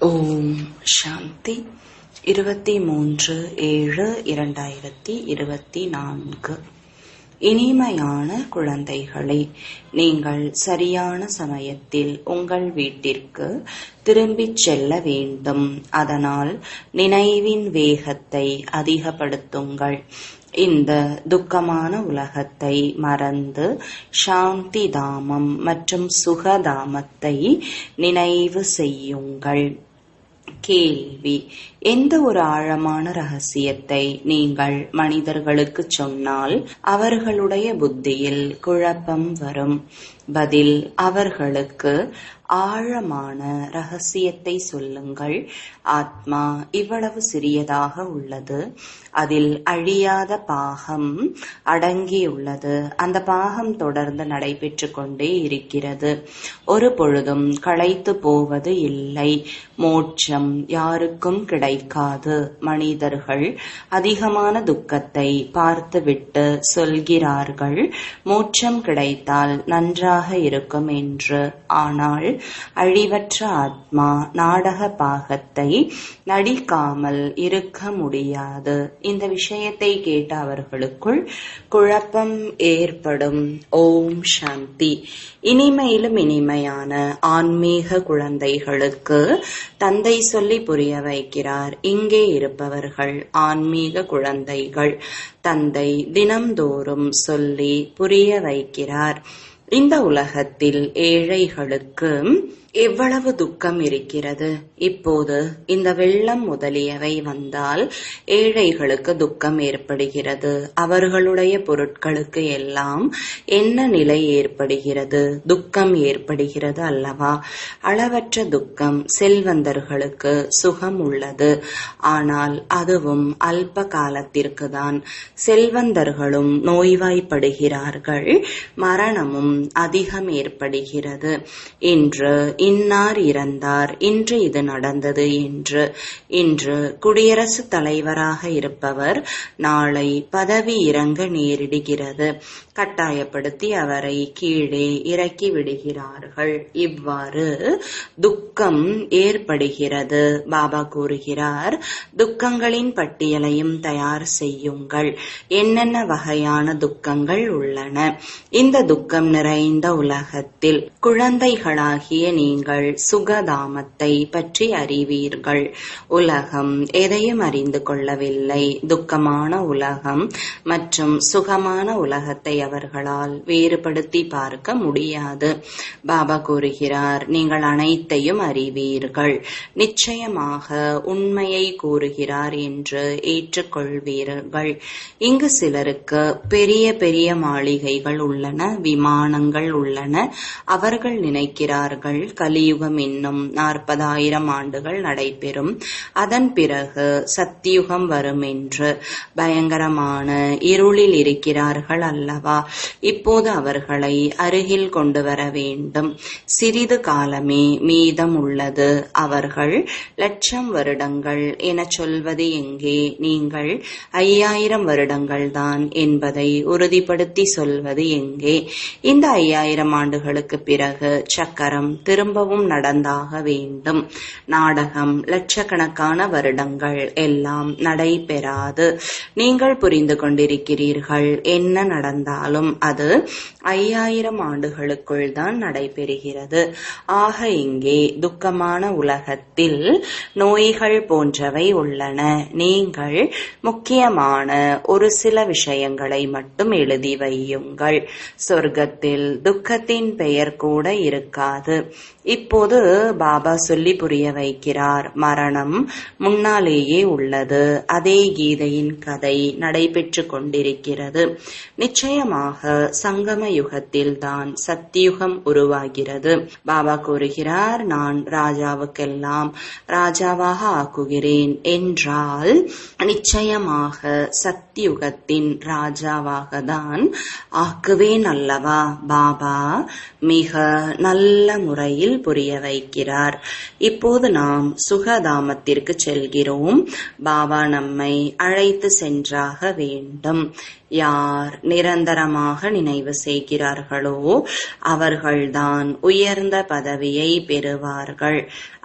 ஓம் சாந்தி. 23/7/2024. இனிமையான குழந்தைகளே, நீங்கள் சரியான சமயத்தில் உங்கள் வீட்டிற்கு திரும்பிச் செல்ல வேண்டும். அதனால் நினைவின் வேகத்தை அதிகப்படுத்துங்கள். இந்த துக்கமான உலகத்தை மறந்து சாந்தி தாமம் மற்றும் சுகதாமத்தை நினைவு செய்யுங்கள். கேள்வி: எந்த ஒரு ஆழமான ரகசியத்தை நீங்கள் மனிதர்களுக்கு சொன்னால் அவர்களுடைய புத்தியில் குழப்பம் வரும்? பதில்: அவர்களுக்கு ஆழமான ரகசியத்தை சொல்லுங்கள். ஆத்மா இவ்வளவு சிறியதாக உள்ளது, அதில் அழியாத பாகம் அடங்கியுள்ளது. அந்த பாகம் தொடர்ந்து நடைபெற்று கொண்டே இருக்கிறது, ஒரு பொழுதும் களைத்து போவது இல்லை. மோட்சம் யாருக்கும் கிடைக்காது. மனிதர்கள் அதிகமான துக்கத்தை பார்த்துவிட்டு சொல்கிறார்கள், மோட்சம் கிடைத்தால் நன்றாக இருக்கும் என்று. ஆனால் அழிவற்ற ஆத்மா நாடக பாகத்தை நடிக்காமல் இருக்க முடியாது. இந்த விஷயத்தை கேட்ட அவர்களுக்குள் குழப்பம் ஏற்படும். ஓம் சாந்தி. இனிமையிலும் இனிமையான ஆன்மீக குழந்தைகளுக்கு தந்தை சொல்லி புரிய வைக்கிறார். இங்கே இருப்பவர்கள் ஆன்மீக குழந்தைகள். தந்தை தினம்தோறும் சொல்லி புரிய வைக்கிறார். இந்த உலகத்தில் ஏழைகளுக்கு எவ்வளவு துக்கம் இருக்கிறது. இப்போது இந்த வெள்ளம் முதலியவை வந்தால் ஏழைகளுக்கு துக்கம் ஏற்படுகிறது. அவர்களுடைய பொருட்களுக்கு எல்லாம் என்ன நிலை ஏற்படுகிறது? துக்கம் ஏற்படுகிறது அல்லவா? அளவற்ற துக்கம். செல்வந்தர்களுக்கு சுகம் உள்ளது, ஆனால் அதுவும் அல்ப காலத்திற்கு தான். செல்வந்தர்களும் நோய்வாய்ப்படுகிறார்கள், மரணமும் அதிகம் ஏற்படுகிறது. இன்று இன்னார் இறந்தார், இன்று இது நடந்தது என்று. இன்று குடியரசுத் தலைவராக இருப்பவர் நாளை பதவி இறங்க நேரிடுகிறது. கட்டாயப்படுத்தி அவரை கீழே இறக்கி விடுகிறார்கள். இவ்வாறு துக்கம் ஏற்படுகிறது. பாபா கூறுகிறார், துக்கங்களின் பட்டியலையும் தயார் செய்யுங்கள். என்னென்ன வகையான துக்கங்கள் உள்ளன? இந்த துக்கம் நிறைந்த உலகத்தில் குழந்தைகளாகிய நீங்கள் சுகதாமத்தை பற்றி அறிவீர்கள். உலகம் எதையும் அறிந்து கொள்ளவில்லை. துக்கமான உலகம் மற்றும் சுகமான உலகத்தை அவர்களால் வேறுபடுத்தி பார்க்க முடியாது. பாபா கூறுகிறார், நீங்கள் அனைத்தையும் அறிவீர்கள். நிச்சயமாக உண்மையை கூறுகிறார் என்று ஏற்றுக்கொள்வீர்கள். இங்கு சிலருக்கு பெரிய பெரிய மாளிகைகள் உள்ளன, விமானங்கள் உள்ளன. அவர்கள் நினைக்கிறார்கள் கலியுகம் இன்னும் 40,000 ஆண்டுகள் நடைபெறும், அதன் பிறகு சத்தியுகம் வரும் என்று. பயங்கரமான இருளில் இருக்கிறார்கள் அல்லவா? இப்போது அவர்களை அருகில் கொண்டு வர வேண்டும். சிறிது காலமே மீதம் உள்ளது. அவர்கள் 1,00,000 வருடங்கள் என சொல்வது எங்கே? நீங்கள் 5,000 வருடங்கள் தான் என்பதை உறுதிப்படுத்தி சொல்வது எங்கே? இந்த 5,000 ஆண்டுகளுக்கு பிறகு சக்கரம் திரும்பவும் நடந்தாக வேண்டும். நாடகம் லட்சக்கணக்கான வருடங்கள் எல்லாம் நடைபெறாது. நீங்கள் புரிந்து கொண்டிருக்கிறீர்கள், என்ன நடந்தாலும் அது 5,000 ஆண்டுகளுக்குள் தான் நடைபெறுகிறது. ஆக இங்கே துக்கமான உலகத்தில் நோய்கள் போன்றவை உள்ளன. நீங்கள் முக்கியமான ஒரு சில விஷயங்களை மட்டும் எழுதி வையுங்கள். சொர்க்கத்தில் துக்கத்தின் பெயர் கூட இருக்காது. இப்போது பாபா சொல்லி புரிய வைக்கிறார், மரணம் முன்னாலேயே உள்ளது. அதே கீதையின் கதை நடைபெற்று கொண்டிருக்கிறது. நிச்சயமாக சங்கம யுகத்தில் தான் சத்தியுகம் உருவாகிறது. பாபா கூறுகிறார், நான் ராஜாவுக்கெல்லாம் ராஜாவாக ஆக்குகிறேன் என்றால் நிச்சயமாக சத்தியுகத்தின் ராஜாவாக தான் ஆக்குவேன் அல்லவா? பாபா மிக நல்ல முறையில் புரிய வைக்கிறார். இப்போது நாம் சுகதாமத்திற்கு செல்கிறோம். பாபா நம்மை அழைத்து சென்றாக வேண்டும். யார் நிரந்தரமாக நினைவு செய்கிறார்களோ அவர்கள்தான் உயர்ந்த பதவியை பெறுவார்கள்.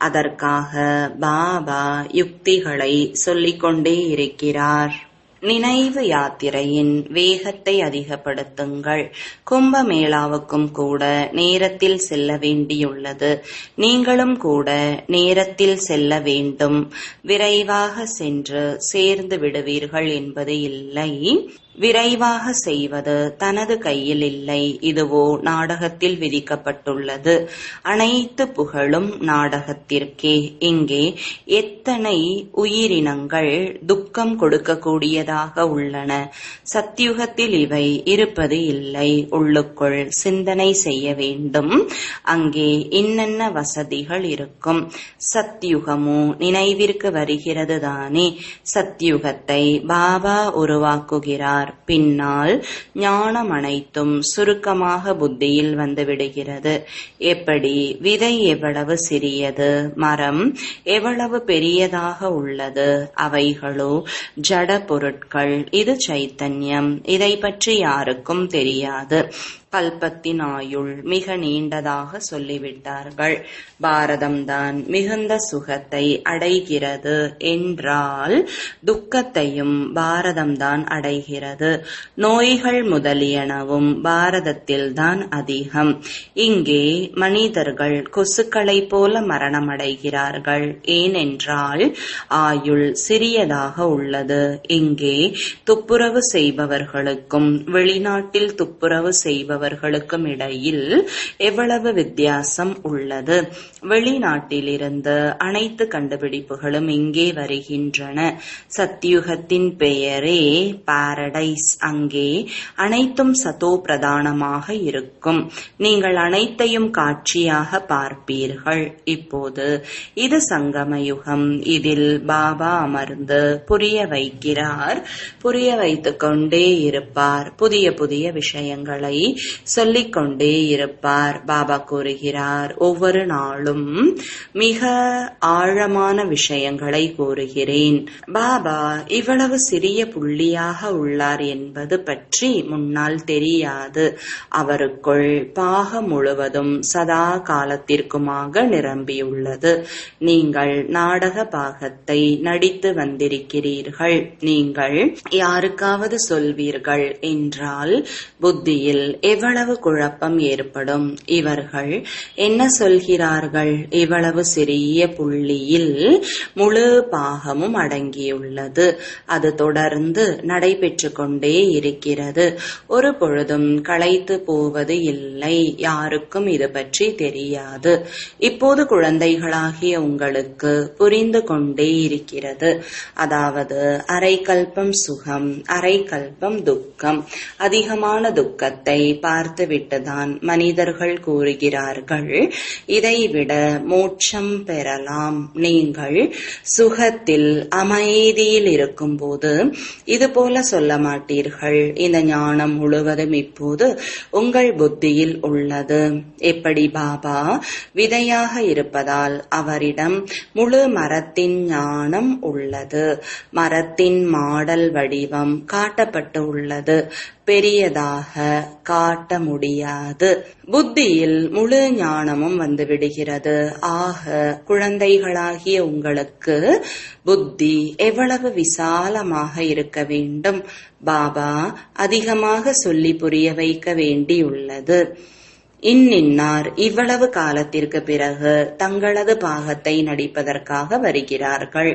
அதற்காக பாபா யுக்திகளை சொல்லிக்கொண்டே இருக்கிறார். நினைவு யாத்திரையின் வேகத்தை அதிகப்படுத்துங்கள். கும்பமேளாவுக்கும் கூட நேரத்தில் செல்ல வேண்டியுள்ளது. நீங்களும் கூட நேரத்தில் செல்ல வேண்டும். விரைவாக சென்று சேர்ந்து விடுவீர்கள் என்பது இல்லை. விரைவாக செய்வது தனது கையில் இல்லை. இதுவோ நாடகத்தில் விதிக்கப்பட்டுள்ளது. அனைத்து புகழும் நாடகத்திற்கே. இங்கே எத்தனை உயிரினங்கள் துக்கம் கொடுக்கக்கூடியதாக உள்ளன. சத்யுகத்தில் இவை இருப்பது இல்லை. உள்ளுக்குள் சிந்தனை செய்ய வேண்டும். அங்கே இன்னென்ன வசதிகள் இருக்கும். சத்யுகமோ நினைவிற்கு வருகிறது தானே. சத்யுகத்தை பாபா உருவாக்குகிறார். பின்னால் ஞானம் அனைத்தும் சுருக்கமாக புத்தியில் வந்து விடுகிறது. எப்படி விதை எவ்வளவு சிறியது, மரம் எவ்வளவு பெரியதாக உள்ளது. அவைகளோ ஜட பொருட்கள். இது சைத்தன்யம். இதை பற்றி யாருக்கும் தெரியாது. கல்பத்தின் ஆயுள் மிக நீண்டதாக சொல்லிவிட்டார்கள். பாரதம்தான் மிகுந்த சுகத்தை அடைகிறது என்றால் துக்கத்தையும் பாரதம்தான் அடைகிறது. நோய்கள் முதலியனவும் பாரதத்தில்தான் அதிகம். இங்கே மனிதர்கள் கொசுக்களைப் போல மரணமடைகிறார்கள். ஏனென்றால் ஆயுள் சிறியதாக உள்ளது. இங்கே துப்புரவு செய்பவர்களுக்கும் வெளிநாட்டில் துப்புரவு செய்பவர்களுக்கும் இடையில் எவ்வளவு வித்தியாசம் உள்ளது. வெளிநாட்டிலிருந்து அனைத்து கண்டுபிடிப்புகளும் இங்கே வருகின்றன. சத்யுகத்தின் பெயரே பாரடைஸ். அங்கே அனைத்தும் சதோ பிரதானமாக இருக்கும். நீங்கள் அனைத்தையும் காட்சியாக பார்ப்பீர்கள். இப்போது இது சங்கமயுகம். இதில் பாபா அமர்ந்து புரிய வைக்கிறார். புரிய வைத்துக் கொண்டே இருப்பார். புதிய புதிய விஷயங்களை சொல்லிக்கொண்டே இருப்பார். பாபா கூறுகிறார், ஒவ்வொரு நாளும் மிக ஆழமான விஷயங்களை கூறுகிறேன். பாபா இவ்வளவு சிறிய புள்ளியாக உள்ளார் என்பது பற்றி முன்னால் தெரியாது. அவருக்குள் பாகம் முழுவதும் சதா காலத்திற்குமாக நிரம்பியுள்ளது. நீங்கள் நாடக பாகத்தை நடித்து வந்திருக்கிறீர்கள். நீங்கள் யாருக்காவது சொல்வீர்கள் என்றால் புத்தியில் எவ்வளவு குழப்பம் ஏற்படும். இவர்கள் என்ன சொல்கிறார்கள்? இவ்வளவு சிறிய புள்ளியில் முழு பாகமும் அடங்கியுள்ளது. அது தொடர்ந்து நடைபெற்று கொண்டே இருக்கிறது. ஒரு பொழுதும் களைத்து போவது இல்லை. யாருக்கும் இது பற்றி தெரியாது. இப்போது குழந்தைகளாகிய உங்களுக்கு புரிந்து கொண்டே இருக்கிறது. அதாவது அரை கல்பம் சுகம், அரை கல்பம் துக்கம். அதிகமான துக்கத்தை பார்த்துவிட்டுதான் மனிதர்கள் கூறுகிறார்கள், இதைவிட மோட்சம் பெறலாம். நீங்கள் சுகத்தில் அமைதியில் இருக்கும்போது இது போல சொல்ல மாட்டீர்கள். இந்த ஞானம் முழுவதும் இப்போது உங்கள் புத்தியில் உள்ளது. எப்படி பாபா விதையாக இருப்பதால் அவரிடம் முழு மரத்தின் ஞானம் உள்ளது. மரத்தின் மாடல் வடிவம் காட்டப்பட்டு உள்ளது. பெரியதாக காட்ட முடியாது. புத்தியில் முழு ஞானமும் வந்து விடுகிறது. ஆக குழந்தைகளாகிய உங்களுக்கு புத்தி எவ்வளவு விசாலமாக இருக்க வேண்டும். பாபா அதிகமாக சொல்லி புரிய வைக்க வேண்டியுள்ளது. இன்னார் இவ்வளவு காலத்திற்கு பிறகு தங்களது பாகத்தை நடிப்பதற்காக வருகிறார்கள்.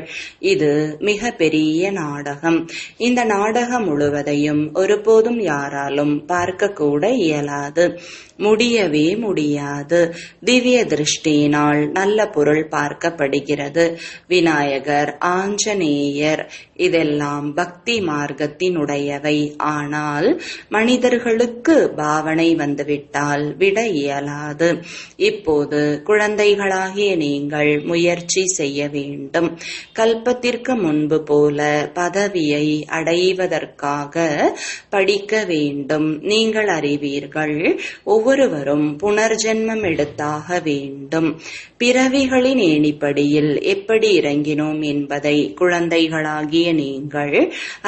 இது மிக பெரிய நாடகம். இந்த நாடகம் முழுவதையும் ஒருபோதும் யாராலும் பார்க்க கூட இயலாது. முடியவே முடியாது. திவ்ய திருஷ்டியினால் நல்ல பொருள் பார்க்கப்படுகிறது. விநாயகர், ஆஞ்சநேயர் இதெல்லாம் பக்தி மார்க்கத்தினுடையவை. ஆனால் மனிதர்களுக்கு பாவனை வந்துவிட்டால் விட இயலாது. இப்போது குழந்தைகளாகிய நீங்கள் முயற்சி செய்ய வேண்டும். கல்பத்திற்கு முன்பு போல பதவியை அடைவதற்காக படிக்க வேண்டும். நீங்கள் அறிவீர்கள், ஒவ்வொரு ஒவ்வொருவரும் புனர்ஜென்மம் எடுத்தாக வேண்டும். பிறவிகளின் ஏணிப்படியில் எப்படி இறங்கினோம் என்பதை குழந்தைகளாகிய நீங்கள்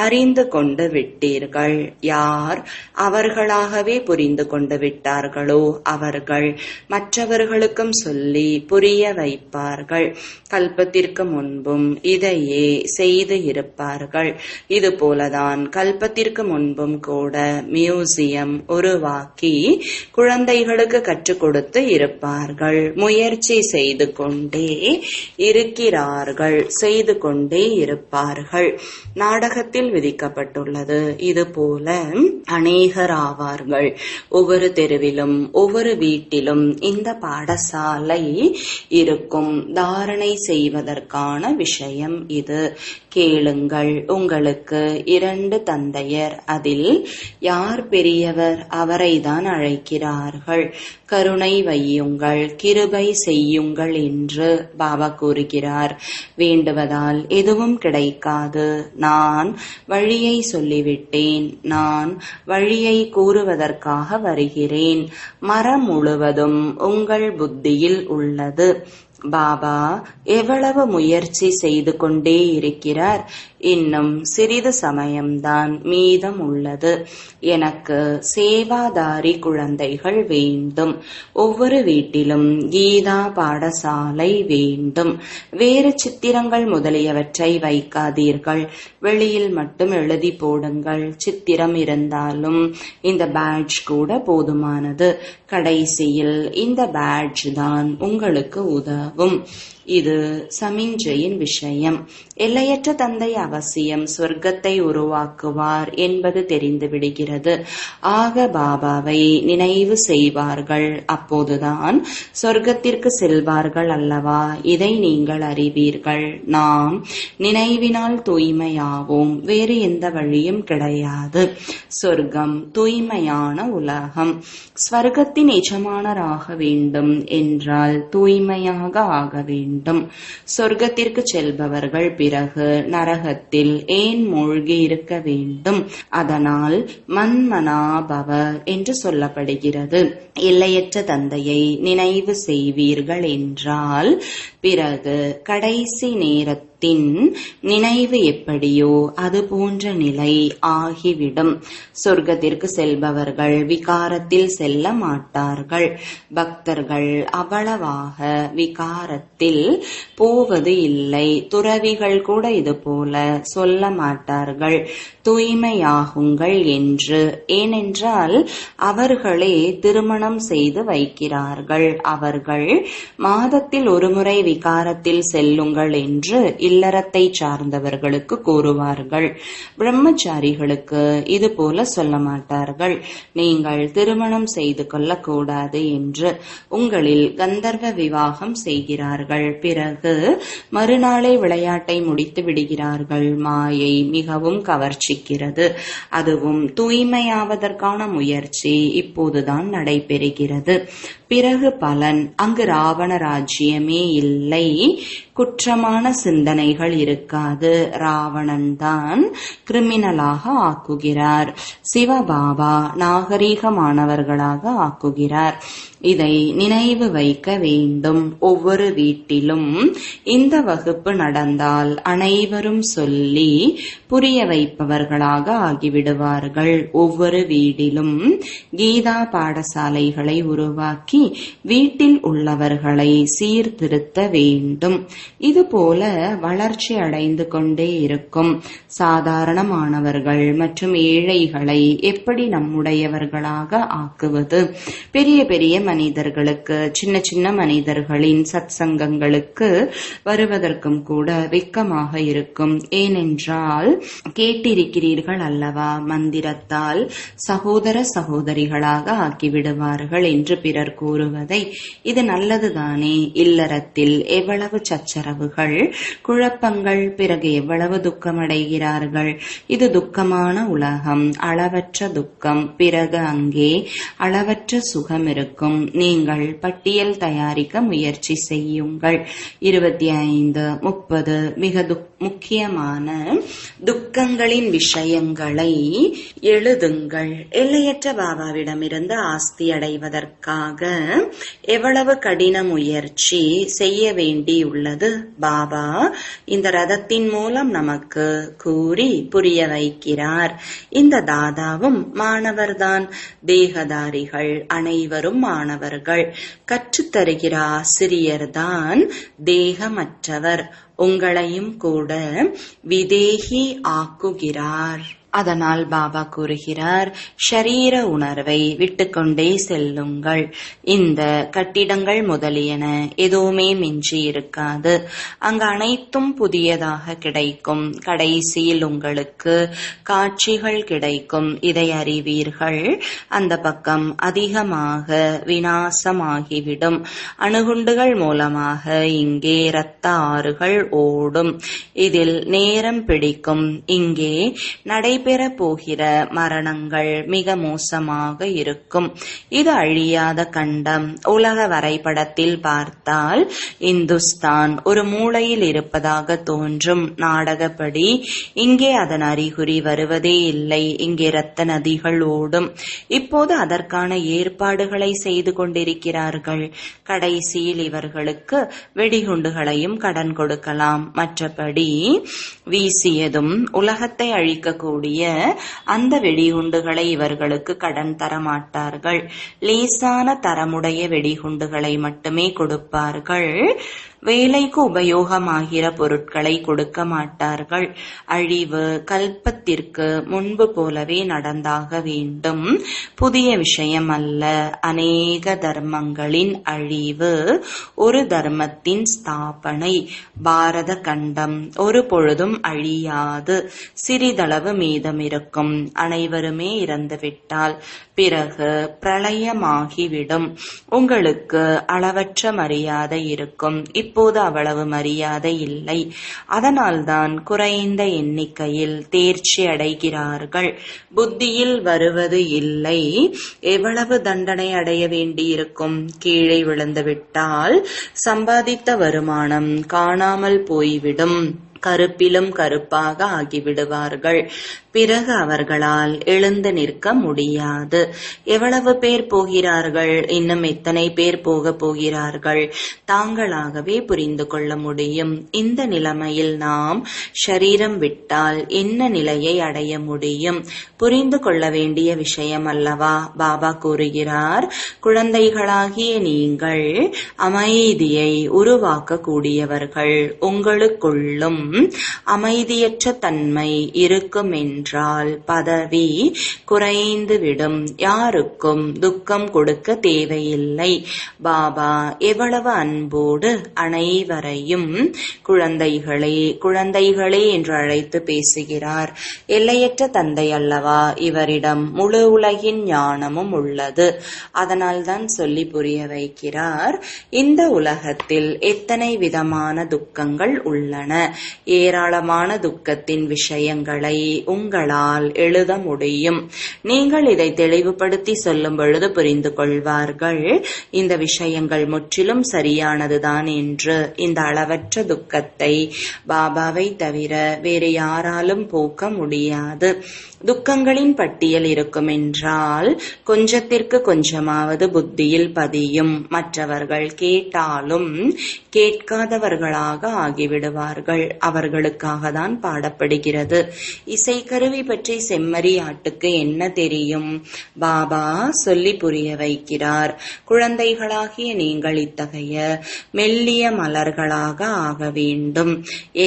அறிந்து கொண்டு விட்டீர்கள். யார் அவர்களாகவே புரிந்து கொண்டு விட்டார்களோ அவர்கள் மற்றவர்களுக்கும் சொல்லி புரிய வைப்பார்கள். கல்பத்திற்கு முன்பும் இதையே செய்து இருப்பார்கள். இதுபோலதான் கல்பத்திற்கு முன்பும் கூட மியூசியம் உருவாக்கி குழந்தைகளுக்கு கற்றுக் கொடுத்து இருப்பார்கள். முயற்சி செய்து கொண்டே இருக்கிறார்கள், செய்து கொண்டே இருப்பார்கள். நாடகத்தில் விதிக்கப்பட்டுள்ளது. இதுபோல அநேகர் ஆவார்கள். ஒவ்வொரு தெருவிலும் ஒவ்வொரு வீட்டிலும் இந்த பாடசாலை இருக்கும். தாரணை செய்வதற்கான விஷயம் இது. கேளுங்கள். உங்களுக்கு 2 தந்தையர். அதில் யார் பெரியவர் அவரைதான் அழைக்கிறார்கள். கருணை வையுங்கள், கிருபை செய்யுங்கள் என்று பாபா கூறுகிறார். வேண்டுவதால் எதுவும் கிடைக்காது. நான் வழியை சொல்லிவிட்டேன். நான் வழியை கூறுவதற்காக வருகிறேன். மரம் முழுவதும் உங்கள் புத்தியில் உள்ளது. பாபா எவ்வளவு முயற்சி செய்து கொண்டே இருக்கிறார். இன்னும் சிறிது சமயம்தான் மீதம் உள்ளது. எனக்கு சேவாதாரி குழந்தைகள் வேண்டும். ஒவ்வொரு வீட்டிலும் கீதா பாடசாலை வேண்டும். வேறு சித்திரங்கள் முதலியவற்றை வைக்காதீர்கள். வெளியில் மட்டும் எழுதி போடுங்கள். சித்திரம் இருந்தாலும் இந்த பேட்ஜ் கூட போதுமானது. கடைசியில் இந்த பேட்ஜ் தான் உங்களுக்கு உதவும். இது சமிஞ்சையின் விஷயம். எல்லையற்ற தந்தை அவசியம் சொர்க்கத்தை உருவாக்குவார் என்பது தெரிந்து விடுகிறது. ஆக பாபாவை நினைவு செய்வார்கள். அப்போதுதான் சொர்க்கத்திற்கு செல்வார்கள் அல்லவா? இதை நீங்கள் அறிவீர்கள். நாம் நினைவினால் தூய்மையாவோம். வேறு எந்த வழியும் கிடையாது. சொர்க்கம் தூய்மையான உலகம். ஸ்வர்க்கத்தின் எஜமானராக வேண்டும் என்றால் தூய்மையாக ஆக வேண்டும். சொர்க்கத்திற்கு செல்பவர்கள் பிறகு நரகத்தில் ஏன் மூழ்கி இருக்க வேண்டும்? அதனால் மன்மனாபவ என்று சொல்லப்படுகிறது. எல்லையற்ற தந்தையை நினைவு செய்வீர்கள் என்றால் பிறகு கடைசி நேரத்தில் நினைவு எப்படியோ அது போன்ற நிலை ஆகிவிடும். சொர்க்கத்திற்கு செல்பவர்கள் விகாரத்தில் செல்ல மாட்டார்கள். பக்தர்கள் அவ்வளவாக விகாரத்தில் போவது இல்லை. துறவிகள் கூட இது போல சொல்ல மாட்டார்கள் தூய்மையாகுங்கள் என்று. ஏனென்றால் அவர்களே திருமணம் செய்து வைக்கிறார்கள். அவர்கள் மாதத்தில் ஒருமுறை விகாரத்தில் செல்லுங்கள் என்று இல்லறத்தை சார்ந்தவர்களுக்கு கூறுவார்கள். பிரம்மச்சாரிகளுக்கு இது போல சொல்ல மாட்டார்கள். நீங்கள் திருமணம் செய்து கொள்ளக்கூடாது என்று. உங்களில் கந்தர்வ விவாகம் செய்கிறார்கள். பிறகு மறுநாளே விளையாட்டை முடித்து விடுகிறார்கள். மாயை மிகவும் கவர்ச்சிக்கிறது. அதுவும் தூய்மையாவதற்கான முயற்சி இப்போதுதான் நடைபெறுகிறது. பிறகு பலன். அங்கு ராவண ராஜ்யமே இல்லை. குற்றமான சிந்தனைகள் இருக்காது. ராவணன் தான் கிரிமினலாக ஆக்குகிறார். சிவபாபா நாகரீகமானவர்களாக ஆக்குகிறார். இதை நினைவு வைக்க வேண்டும். ஒவ்வொரு வீட்டிலும் இந்த வகுப்பு நடந்தால் அனைவரும் சொல்லி புரிய வைப்பவர்களாக ஆகிவிடுவார்கள். ஒவ்வொரு வீட்டிலும் கீதா பாடசாலைகளை உருவாக்கி வீட்டில் உள்ளவர்களை சீர்திருத்த வேண்டும். இதுபோல வளர்ச்சி அடைந்து கொண்டே இருக்கும். சாதாரணமானவர்கள் மற்றும் ஏழைகளை எப்படி நம்முடையவர்களாக ஆக்குவது? பெரிய பெரிய மனிதர்களுக்கு, சின்ன சின்ன மனிதர்களின் சத்சங்கங்களுக்கு வருவதற்கும் கூட வெட்கமாக இருக்கும். ஏனென்றால் கேட்டிருக்கிறீர்கள் அல்லவா, மந்திரத்தால் சகோதர சகோதரிகளாக ஆக்கிவிடுவார்கள் என்று பிறர் கூறுவதை. இது நல்லதுதானே? இல்லறத்தில் எவ்வளவு சச்சரவுகள், குழப்பங்கள், பிறகு எவ்வளவு துக்கமடைகிறார்கள். இது துக்கமான உலகம், அளவற்ற துக்கம். பிறகு அங்கே அளவற்ற சுகம் இருக்கும். நீங்கள் பட்டியல் தயாரிக்க முயற்சி செய்யுங்கள். 25, 30 மிக முக்கியமான துக்கங்களின் விஷயங்களை எழுதுங்கள். எல்லையற்ற பாபாவிடமிருந்து ஆஸ்தி அடைவதற்காக எவ்வளவு கடின முயற்சி செய்ய வேண்டியுள்ளது பாபா இந்த ரதத்தின் மூலம் நமக்கு கூறி புரிய வைக்கிறார். இந்த தாதாவும் மாணவர்தான். தேகதாரிகள் அனைவரும் மாணவர்கள். கற்றுத்தருகிற ஆசிரியர்தான் தேகமற்றவர். உங்களையும் கூட விதேகி ஆக்குகிறார். அதனால் பாபா கூறுகிறார், ஷரீர உணர்வை விட்டுக்கொண்டே செல்லுங்கள். இந்த கட்டிடங்கள் முதலியன எதுவுமே மிஞ்சி இருக்காது. அங்கு அனைத்தும் புதியதாக கிடைக்கும். கடைசியில் உங்களுக்கு காட்சிகள் கிடைக்கும். இதை அறிவீர்கள். அந்த பக்கம் அதிகமாக விநாசமாகிவிடும். அணுகுண்டுகள் மூலமாக இங்கே இரத்த ஆறுகள் ஓடும். இதில் நேரம் பிடிக்கும். இங்கே நடைபெற போகிற மரணங்கள் மிக மோசமாக இருக்கும். இது அழியாத கண்டம். உலக வரைபடத்தில் பார்த்தால் இந்துஸ்தான் ஒரு மூலையில் இருப்பதாக தோன்றும். நாடகப்படி இங்கே அதன் அறிகுறி வருவதே இல்லை. இங்கே இரத்த நதிகள் ஓடும். இப்போது அதற்கான ஏற்பாடுகளை செய்து கொண்டிருக்கிறார்கள். கடைசியில் இவர்களுக்கு வெடிகுண்டுகளையும் கடன் கொடுக்கலாம். மற்றபடி வீசியதும் உலகத்தை அழிக்கக்கூடிய அந்த வெடிகுண்டுகளை இவர்களுக்கு கடன் தரமாட்டார்கள். லேசான தரமுடைய வெடிகுண்டுகளை மட்டுமே கொடுப்பார்கள். வேலைக்கு உபயோகமாகிற பொருட்களை கொடுக்க மாட்டார்கள். அழிவு கல்பத்திற்கு முன்பு போலவே நடந்தாக வேண்டும். புதிய விஷயம் அல்ல. அநேக தர்மங்களின் அழிவு, ஒரு தர்மத்தின் ஸ்தாபனை. பாரத கண்டம் ஒரு பொழுதும் அழியாது. சிறிதளவு மீதம் இருக்கும். அனைவருமே இறந்துவிட்டால் பிறகு பிரளயமாகிவிடும். உங்களுக்கு அளவற்ற மரியாதை இருக்கும். இப்போது அவ்வளவு மரியாதை இல்லை. அதனால்தான் குறைந்த எண்ணிக்கையில் தேர்ச்சி அடைகிறார்கள். புத்தியில் வருவது இல்லை. எவ்வளவு தண்டனை அடைய வேண்டியிருக்கும். கீழே விழுந்துவிட்டால் சம்பாதித்த வருமானம் காணாமல் போய்விடும். கருப்பிலும் கருப்பாக ஆகிவிடுவார்கள். பிறகு அவர்களால் எழுந்து நிற்க முடியாது. எவ்வளவு பேர் போகிறார்கள், இன்னும் எத்தனை பேர் போக போகிறார்கள், தாங்களாகவே புரிந்து கொள்ள முடியும். இந்த நிலைமையில் நாம் ஷரீரம் விட்டால் என்ன நிலையை அடைய முடியும்? புரிந்து கொள்ள வேண்டிய விஷயம் அல்லவா? பாபா கூறுகிறார், குழந்தைகளாகிய நீங்கள் அமைதியை உருவாக்க கூடியவர்கள். உங்களுக்குள்ளும் அமைதியற்ற தன்மை இருக்கும் என்றால் பதவி குறைந்துவிடும். யாருக்கும் துக்கம் கொடுக்க தேவையில்லை. பாபா எவ்வளவு அன்போடு அனைவரையும் குழந்தைகளே குழந்தைகளே என்று அழைத்து பேசுகிறார். எல்லையற்ற தந்தை அல்லவா? இவரிடம் முழு உலகின் ஞானமும் உள்ளது. அதனால்தான் சொல்லி புரிய வைக்கிறார். இந்த உலகத்தில் எத்தனை விதமான துக்கங்கள் உள்ளன. ஏராளமான துக்கத்தின் விஷயங்களை உங்களால் எழுத முடியும். நீங்கள் இதை தெளிவுபடுத்தி சொல்லும் பொழுது புரிந்து கொள்வார்கள். இந்த விஷயங்கள் முற்றிலும் சரியானதுதான் என்று. இந்த அளவற்ற துக்கத்தை பாபாவை தவிர வேறு யாராலும் போக்க முடியாது. துக்கங்களின் பட்டியல் இருக்கும் என்றால் கொஞ்சத்திற்கு கொஞ்சமாவது புத்தியில் பதியும். மற்றவர்கள் கேட்டாலும் கேட்காதவர்களாக ஆகிவிடுவார்கள். அவர்களுக்காக தான் பாடப்படுகிறது. இசைக்கருவி பற்றி செம்மறி ஆட்டுக்கு என்ன தெரியும்? பாபா சொல்லி புரிய வைக்கிறார். குழந்தைகளாகிய நீங்கள் இத்தகைய மெல்லிய மலர்களாக ஆக வேண்டும்.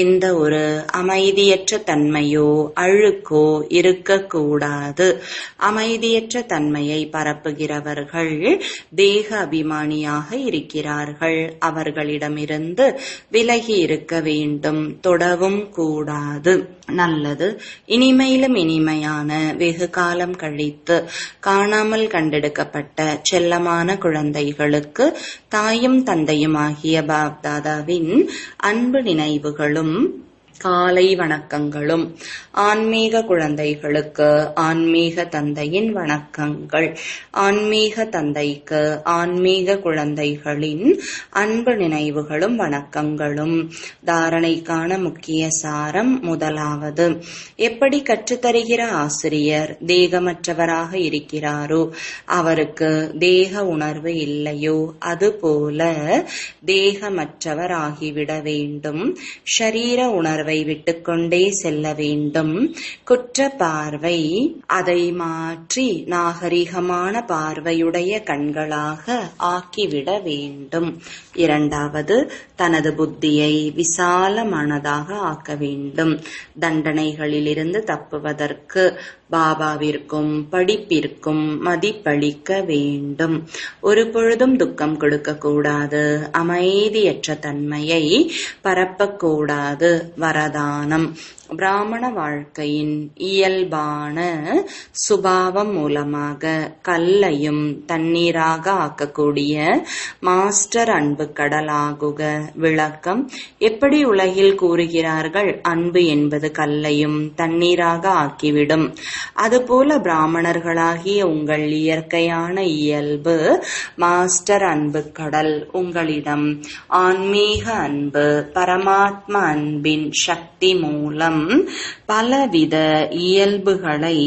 எந்த ஒரு அமைதியற்ற தன்மையோ அழுக்கோ இருக்கக்கூடாது. அமைதியற்ற தன்மையை பரப்புகிறவர்கள் தேக அபிமானியாக இருக்கிறார்கள். அவர்களிடமிருந்து விலகி இருக்க வேண்டும். தொடவும் கூடாது. நல்லது. இனிமையிலும் இனிமையான வெகு காலம் கழித்து காணாமல் கண்டெடுக்கப்பட்ட செல்லமான குழந்தைகளுக்கு தாயும் தந்தையும் ஆகிய பாப்தாதாவின் அன்பு நினைவுகளும் காலை வணக்கங்களும். ஆன்மீக குழந்தைகளுக்கு ஆன்மீக தந்தையின் வணக்கங்கள். ஆன்மீக தந்தைக்கு ஆன்மீக குழந்தைகளின் அன்பு நினைவுகளும் வணக்கங்களும். தாரணைக்கான முக்கிய சாரம். முதலாவது, எப்படி கற்றுத்தருகிற ஆசிரியர் தேகமற்றவராக இருக்கிறாரோ அவருக்கு தேக உணர்வு இல்லையோ அதுபோல தேகமற்றவர் ஆகிவிட வேண்டும். ஷரீர உணர்வை விட்டுக்கொண்டே செல்ல வேண்டும். குற்ற பார்வை அதை மாற்றி நாகரிகமான பார்வையுடைய கண்களாக ஆக்கிவிட வேண்டும். இரண்டாவது, தனது புத்தியை விசாலமானதாக ஆக்க வேண்டும். தண்டனைகளிலிருந்து தப்புவதற்கு பாபாவிற்கும் படிப்பிற்கும் மதிப்பளிக்க வேண்டும். ஒரு பொழுதும் துக்கம் கொடுக்க கூடாது. அமைதியற்ற தன்மையை பரப்பக்கூடாது. வரதானம். பிராமண வாழ்க்கையின் இயல்பான சுபாவம் மூலமாக கல்லையும் தண்ணீராக ஆக்கக்கூடிய மாஸ்டர் அன்பு கடலாகுக. விளக்கம். எப்படி உலகில் கூறுகிறார்கள் அன்பு என்பது கல்லையும் தண்ணீராக ஆக்கிவிடும், அதுபோல பிராமணர்களாகிய உங்கள் இயற்கையான இயல்பு மாஸ்டர் அன்பு கடல். உங்களிடம் ஆன்மீக அன்பு பரமாத்மா அன்பின் சக்தி மூலம் பலவித இயல்புகளை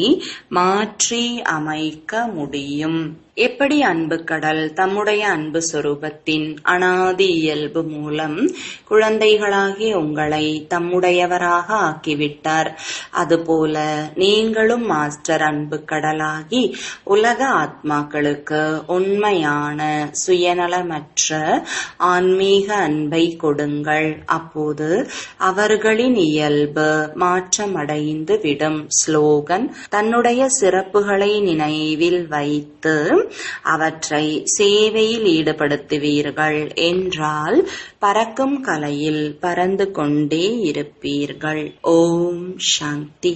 மாற்றி அமைக்க முடியும். எப்படி அன்பு கடல் தம்முடைய அன்பு சொரூபத்தின் அனாதி இயல்பு மூலம் குழந்தைகளாகிய உங்களை தம்முடையவராக ஆக்கிவிட்டார், அதுபோல நீங்களும் மாஸ்டர் அன்பு கடலாகி உலக ஆத்மாக்களுக்கு உண்மையான சுயநலமற்ற ஆன்மீக அன்பை கொடுங்கள். அப்போது அவர்களின் இயல்பு மாற்றமடைந்து விடும். ஸ்லோகன். தன்னுடைய சிறப்புகளை நினைவில் வைத்து அவற்றை சேவையில் ஈடுபடுத்துவீர்கள் என்றால் பறக்கும் கலையில் பறந்து கொண்டே இருப்பீர்கள். ஓம் சாந்தி.